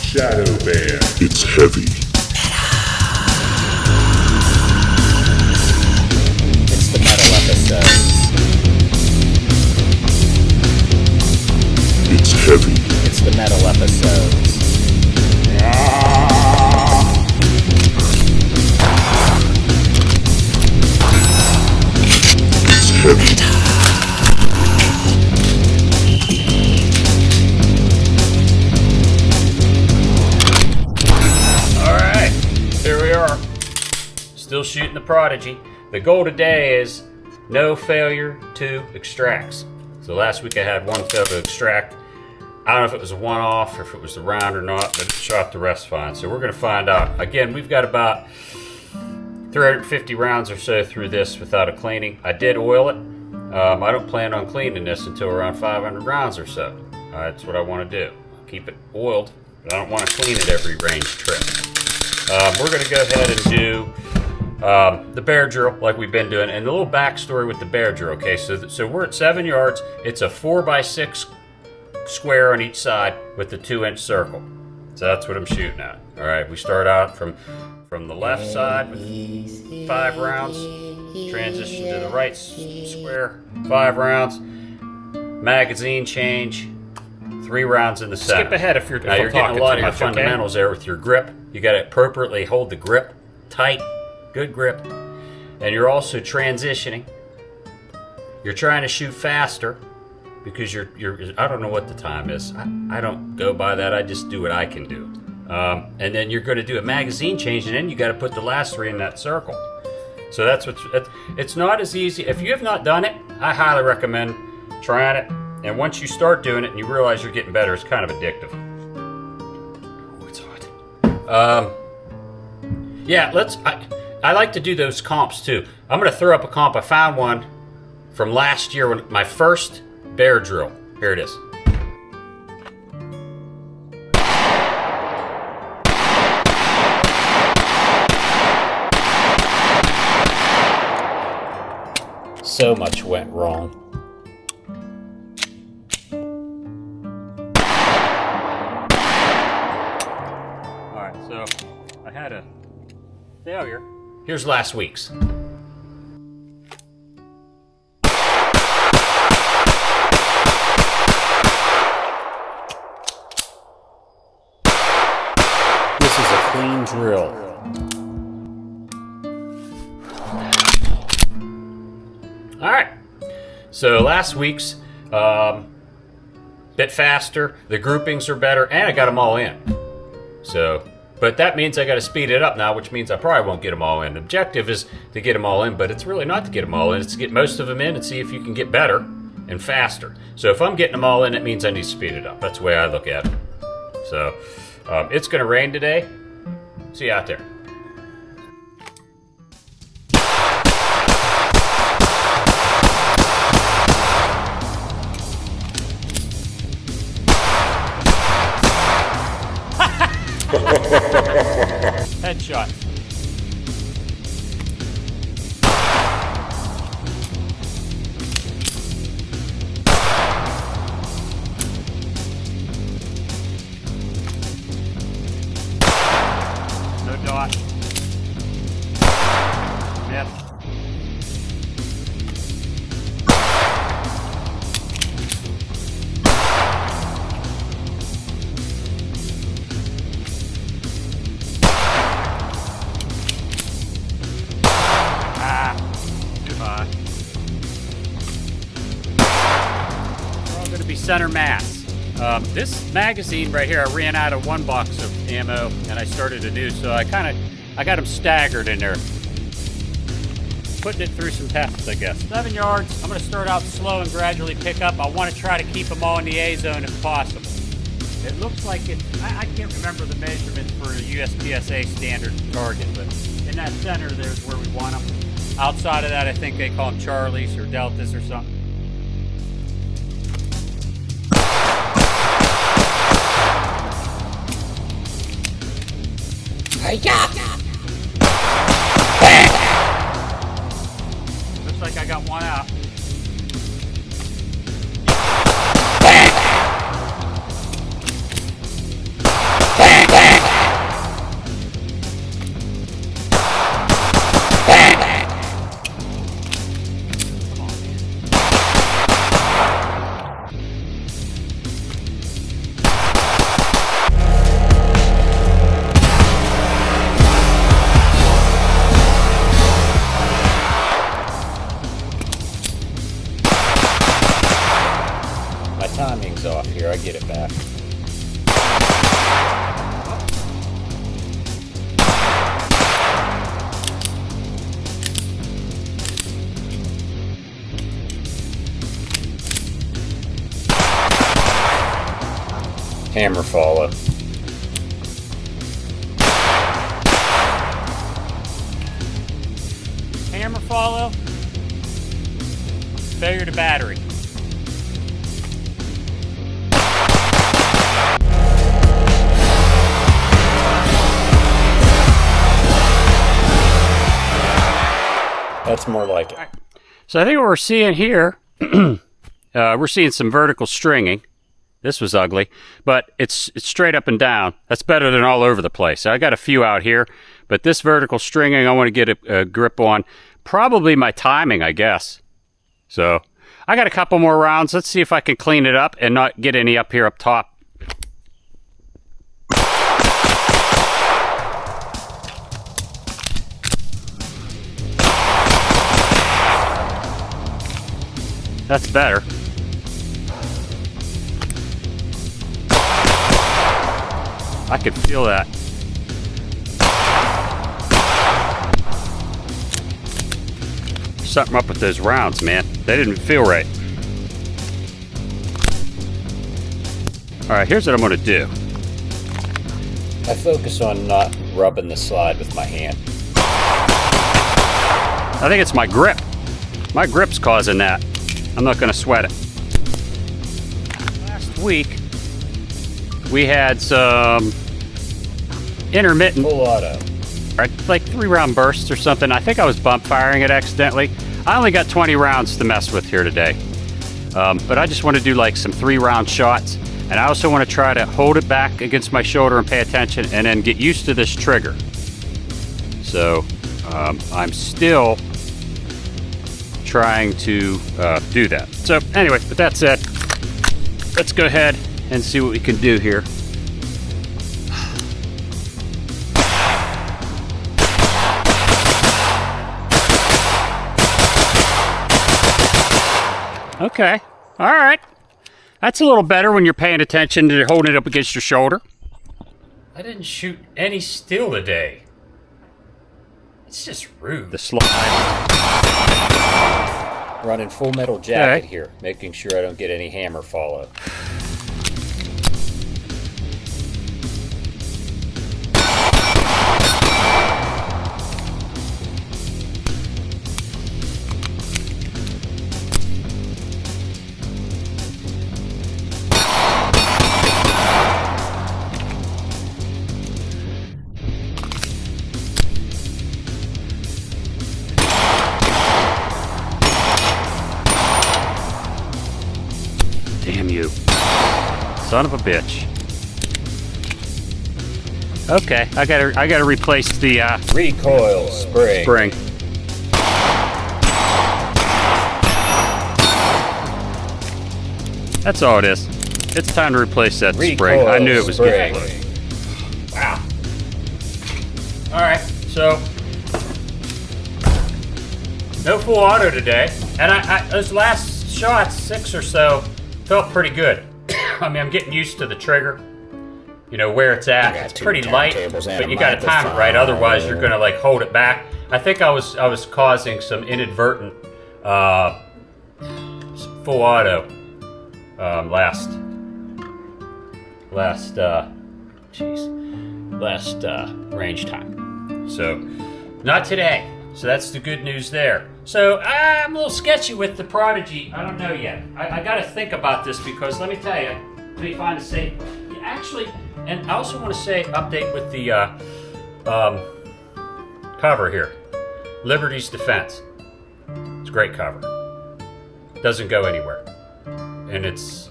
Shadow Band. It's heavy. It's the metal episodes. It's heavy. It's the metal episodes. It's heavy. Alright, here we are. Still shooting the Prodigy. The goal today is no failure to extracts. So last week I had one failure to extract. I don't know if it was a one-off or if it was the round or not, but it shot the rest fine. So we're going to find out. Again, we've got about 350 rounds or so through this without a cleaning. I did oil it. I don't plan on cleaning this until around 500 rounds or so. That's what I want to do. Keep it oiled, but I don't want to clean it every range trip. We're going to go ahead and do the bear drill like we've been doing, and a little backstory with the bear drill. Okay, so we're at 7 yards. It's a 4x6 square on each side with the 2-inch circle. So that's what I'm shooting at. All right, we start out from the left side with 5 rounds, transition to the right square, 5 rounds, magazine change, 3 rounds in the center. Skip ahead if you're Now you're getting a lot of your fundamentals there with your grip. You got to appropriately hold the grip tight, good grip, and you're also transitioning. You're trying to shoot faster because you're I don't know what the time is. I don't go by that. I just do what I can do. And then you're going to do a magazine change, and then you got to put the last 3 in that circle. So that's it's not as easy. If you have not done it, I highly recommend trying it. And once you start doing it and you realize you're getting better, it's kind of addictive. Oh, it's hot. Yeah, I like to do those comps too. I'm going to throw up a comp. I found one from last year when my first bear drill. Here it is. So much went wrong. Alright, so I had a failure. Here's last week's. This is a clean drill. Alright, so last week's, bit faster, the groupings are better, and I got them all in. So, but that means I got to speed it up now, which means I probably won't get them all in. The objective is to get them all in, but it's really not to get them all in. It's to get most of them in and see if you can get better and faster. So if I'm getting them all in, it means I need to speed it up. That's the way I look at it. So, it's going to rain today. See you out there. Headshot. No dot. Miss. Center mass. This magazine right here, I ran out of 1 box of ammo and I started a new, so I got them staggered in there. Putting it through some tests, I guess. 7 yards. I'm going to start out slow and gradually pick up. I want to try to keep them all in the A zone if possible. It looks like it's, I can't remember the measurements for a USPSA standard target, but in that center there's where we want them. Outside of that, I think they call them Charlies or Deltas or something. Looks like I got one out. that. Hammer follow. Hammer follow. Failure to battery. That's more like it. So I think what we're seeing here, we're seeing some vertical stringing. This was ugly, but it's straight up and down. That's better than all over the place. I got a few out here, but this vertical stringing I want to get a grip on. Probably my timing, I guess. So I got a couple more rounds. Let's see if I can clean it up and not get any up here up top. That's better. I could feel that. Something up with those rounds, man. They didn't feel right. All right, here's what I'm gonna do. I focus on not rubbing the slide with my hand. I think it's my grip. My grip's causing that. I'm not gonna sweat it. Last week, we had some intermittent, Full auto. like 3-round bursts or something. I think I was bump firing it accidentally. I only got 20 rounds to mess with here today. But I just want to do like some 3-round shots. And I also want to try to hold it back against my shoulder and pay attention and then get used to this trigger. So I'm still trying to do that. So anyway, with that said, let's go ahead and see what we can do here. Okay, all right. That's a little better when you're paying attention to holding it up against your shoulder. I didn't shoot any steel today. It's just rude. The slide. Running full metal jacket Okay. here, making sure I don't get any hammer follow. Damn you. Son of a bitch. Okay, I gotta replace the Recoil spring. spring. That's all it is. It's time to replace that spring. I Recoil knew it was spring. getting close. Wow. All right, so no full auto today, and I those last shots, 6 or so, felt pretty good. I mean, I'm getting used to the trigger, you know, where it's at. got It's 2 pretty light, turntables and but a you got to time it right. microphone. Otherwise, you're gonna like hold it back. I think I was causing some inadvertent full auto last range time. So not today. So that's the good news there. So I'm a little sketchy with the Prodigy. I don't know yet. I got to think about this because let me tell you, let me find a safe. Actually, and I also want to say update with the cover here. Liberty's Defense. It's a great cover. Doesn't go anywhere, and it's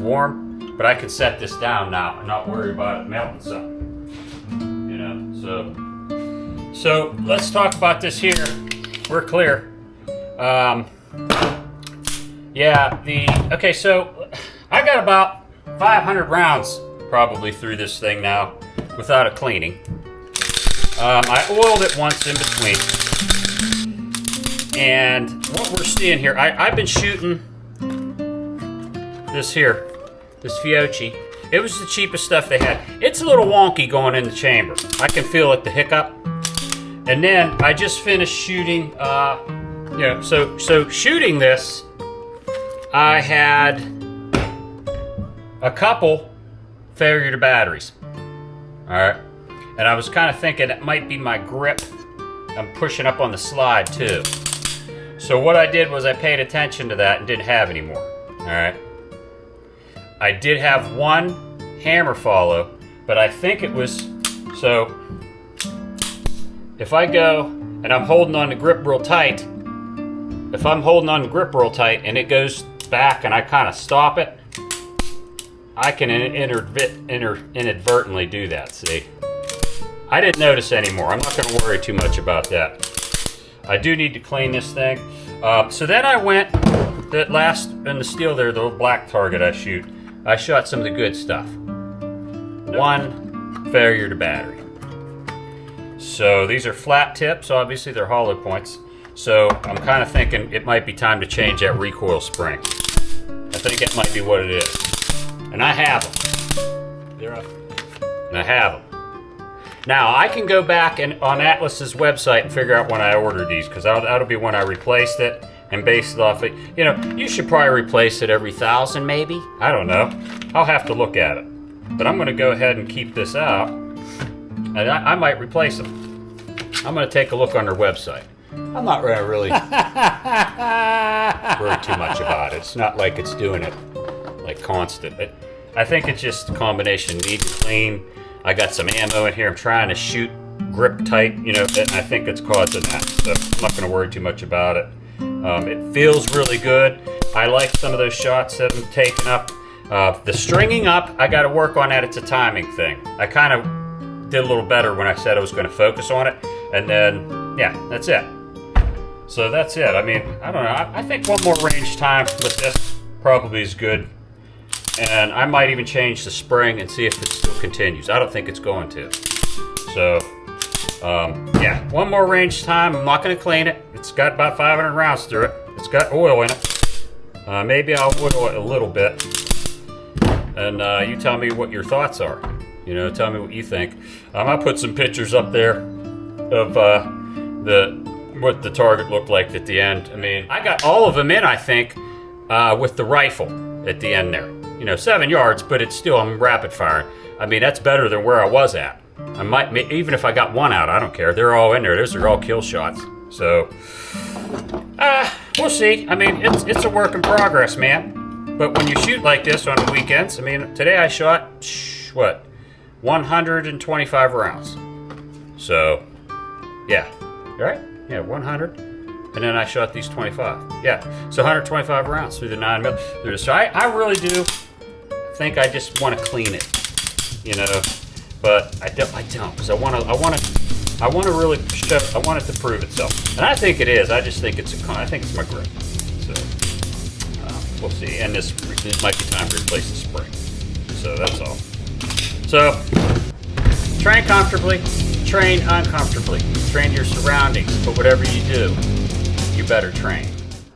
warm. But I can set this down now and not worry about it melting something. You know, so let's talk about this here. We're clear. Okay, so I got about 500 rounds probably through this thing now without a cleaning. I oiled it once in between. And what we're seeing here, I've been shooting this here, this Fiocchi, It was the cheapest stuff they had. It's a little wonky going in the chamber. I can feel it, the hiccup. And then I just finished shooting, so shooting this, I had a couple failure to batteries. All right. And I was kind of thinking it might be my grip. I'm pushing up on the slide too. So what I did was I paid attention to that and didn't have any more. All right. I did have one hammer follow, but I think it was, so if I go and I'm holding on the grip real tight, if I'm holding on the grip real tight and it goes back and I kind of stop it, I can inadvertently do that, see? I didn't notice anymore. I'm not going to worry too much about that. I do need to clean this thing. So then I went, that last in the steel there, the little black target I shoot, I shot some of the good stuff. One failure to battery. So these are flat tips, obviously they're hollow points. So I'm kind of thinking it might be time to change that recoil spring. I think that might be what it is. And I have them. They're up. And I have them. Now I can go back and on Atlas's website and figure out when I ordered these, because that'll be when I replaced it and based it off it. You know, you should probably replace it every 1,000 maybe. I don't know. I'll have to look at it. But I'm going to go ahead and keep this out. And I might replace them. I'm going to take a look on their website. I'm not going to really worry too much about it. It's not like it's doing it like constant. But I think it's just a combination. Need to clean. I got some ammo in here. I'm trying to shoot grip tight, you know, and I think it's causing that. So I'm not going to worry too much about it. It feels really good. I like some of those shots that I'm taking up. The stringing up, I got to work on that. It's a timing thing. I kind of did a little better when I said I was going to focus on it. And then, yeah, that's it. So that's it. I mean, I don't know. I think one more range time with this probably is good. And I might even change the spring and see if it still continues. I don't think it's going to. So, yeah, one more range time. I'm not going to clean it. It's got about 500 rounds through it. It's got oil in it. Maybe I'll oil it a little bit. And you tell me what your thoughts are. You know, tell me what you think. I'll put some pictures up there of what the target looked like at the end. I mean, I got all of them in, I think, with the rifle at the end there. You know, 7 yards, but it's still, I'm rapid firing. I mean, that's better than where I was at. I might, even if I got one out, I don't care. They're all in there. Those are all kill shots. So, we'll see. I mean, it's a work in progress, man. But when you shoot like this on the weekends, I mean, today I shot, 125 rounds. So, yeah, right? Yeah, 100. And then I shot these 25. Yeah, so 125 rounds through the 9mm. So I really do think I just want to clean it, you know. But I don't, because I want to really show. I want it to prove itself, and I think it is. I just think it's I think it's my grip. So we'll see. And this might be time to replace the spring. So that's all. So train comfortably, train uncomfortably, train your surroundings. But whatever you do, you better train.